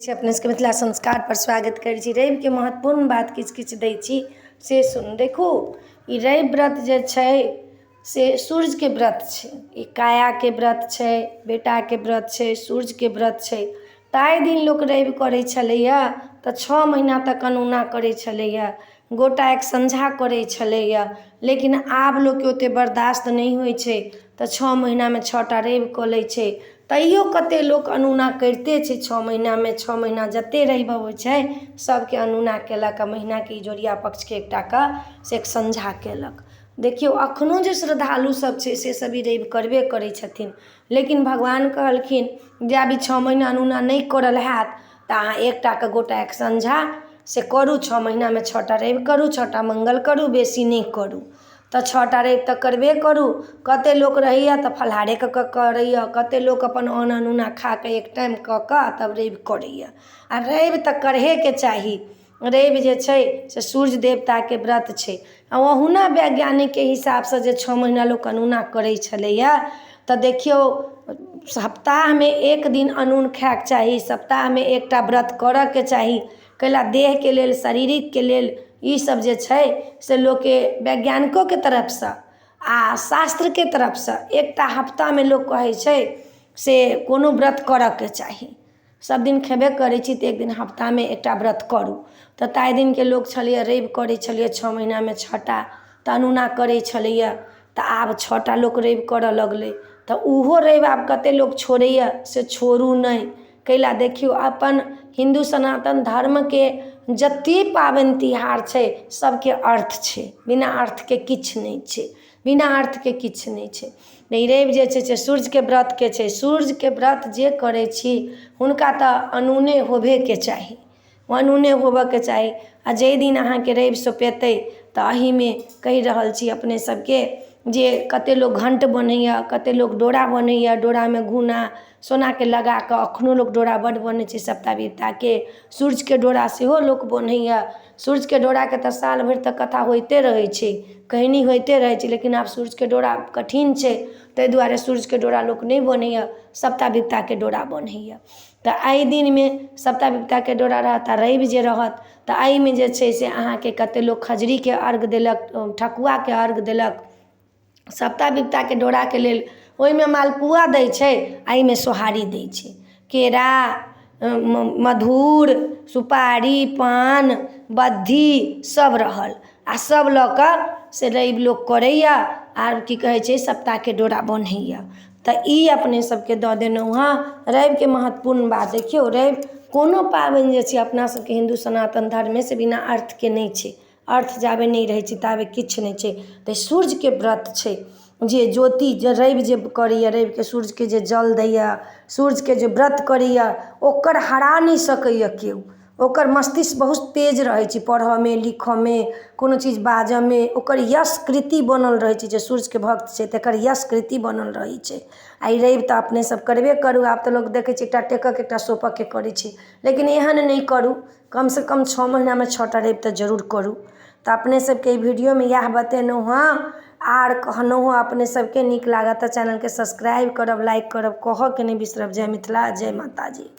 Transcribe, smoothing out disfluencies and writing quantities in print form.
अपने सबके मिथिला संस्कार पर स्वागत करै छी। रवि के महत्वपूर्ण बात किछु किछु दै छी से सुन। देखू, ई रवि व्रत जे छै से सूर्य के व्रत छै, ई काया के व्रत छै, बेटा के व्रत छै, सूर्य के व्रत छै। ताहि दिन लोक रवि करै छलैया तऽ 6 महीना तक अनूना करै छलैया, गोटा एक संझा करै छलैया। लेकिन आब लोक के ओते बर्दाश्त नहीं होइ छै तऽ 6 महीना में 6टा रवि कऽ लै छै। तैयो कते लोक अनूना करिते छै 6 महीना में। 6 महीना जते रवि होइ छै सबके अनूना केलक, महीना के जोड़िया पक्ष के एकटा का से एक संझा केलक। देखियौ, अखनो जे श्रद्धालु सब छै से सब ई रवि करबे करै छथिन। लेकिन भगवान कहलखिन जे आब 6 महीना अनूना नहीं करल हैत तऽ अहाँ एकटा के गोटा एक संझा से करू। 6 महीना में 6टा रवि करू, 6टा मंगल करू, बेसी नहीं करू। तऽ 6टा रवि तऽ करबे करू। कते लोक रहैया तऽ फलाहारे कऽ करैया, कते लोक अपन अन्न अनूना खा के एक टाइम कऽ तब रवि करैया। आ रवि तऽ करहे के चाही। रवि जे छै से सूर्य देवता के व्रत छै। आ ओहुना वैज्ञानिक के हिसाब से जे 6 महीना लोक अनूना करै छलैया तऽ देखियौ, सप्ताह में एक दिन अनून खायके चाही, सप्ताह में एकटा व्रत करऽ के चाही। कैला देह के लेल, शारीरिक के लेल ई सब जे छै से लोक के वैज्ञानिकों के तरफ से आ शास्त्र के तरफ से एकटा हफ्ता में लोक कहै छै से कोनो व्रत करऽ के चाही। सब दिन खेबे करै छी तऽ एक दिन हफ्ता में एकटा व्रत करू। तऽ ताहि दिन के लोक छलियै रवि करै छलियै 6 महीना में 6टा, तऽ अनूना करै छलैया। तऽ आब 6टा लोक रवि करऽ लगलै तऽ उहो रवि आब कते लोक छोड़ैया से छोड़ू नहीं। कैला देखियौ, अपन हिंदू सनातन धर्म के जते पाबनि तिहार छै सबके अर्थ छै, बिना अर्थ के किछु नहीं छै, बिना अर्थ के किछु नहीं छै। ई रवि जे छै से सूर्य के व्रत के छै। सूर्य के व्रत जे करै छी हुनका तऽ अनूने होबे के चाही, अनूने होबऽ के चाही। आ जे दिन अहाँ के रवि सोपेतै तऽ एही में कहि रहल छी अपने सबके जे कते लोक घंट बनैया, कते लोक डोरा बनैया, डोरा में घुना सोना के लगा कऽ अखनो लोक डोरा बड्ड बनै छै सप्ता विपता के। सूर्य के डोरा सेहो लोक बन्हैया। सूर्य के डोरा के तऽ साल भरि तक कथा होइते रहै छै, कहनी होइते रहै छै। लेकिन आब सूर्य के डोरा कठिन छै ताहि दुआरे सूर्य के डोरा लोक नहीं बनैया, सप्ता विपता के डोरा बन्हैया। तऽ एहि दिन में सप्ता विपता के डोरा रहत आ रवि जे रहत तऽ एहि में जे छै से अहाँ के कते लोक खजरी के अर्घ देलक, ठकुआ के अर्घ देलक। सप्ता विपता के डोरा के लेल ओहि में मालपुआ दै छै, एहि में सोहारी दै छै। केरा, मधुर, सुपारी, पान, बद्धी सब रहल आ सब लऽ कऽ से रवि लोक करैया आर की कहै छै सप्ताह के डोरा बन्हैया। तऽ ई अपने सबके दऽ देलहुँ हँ रवि के महत्वपूर्ण बात। देखियौ, रवि कोनो पाबनि जे छै अपना सबके हिंदू सनातन धर्म में से बिना अर्थ के नहीं छै। अर्थ जाबे नहीं रहै छै ताबे किछु नहीं छै। तऽ सूर्य के व्रत छै जे ज्योति जे रवि जे करैया, रवि के सूर्य के जे जल दैया, सूर्य के जे व्रत करैया ओकर हरा नहीं सकैया केओ। ओकर मस्तिष्क बहुत तेज रहै छै, पढ़ऽ में, लिखऽ में, कोनो चीज बाजऽ में ओकर यश कृति बनल रहै छै। जे सूर्य के भक्त छै तकर यश कृति बनल रहै छै। आ ई रवि तऽ अपने सब करबे करू। आब तऽ लोक देखै छै एकटा टेकऽ के एकटा सोपऽ के करै छै, लेकिन एहन नहीं करू। कम से कम 6 महीना में 6टा रवि तऽ जरूर करू। तऽ अपने सबके ई वीडियो में यह बतेलहुँ हँ। आर कहलहुँ हँ अपने सबके नीक लागत तऽ चैनल के सब्सक्राइब करब, लाइक करब, कहऽ के नहीं बिसरब। जय मिथिला, जय माता जी।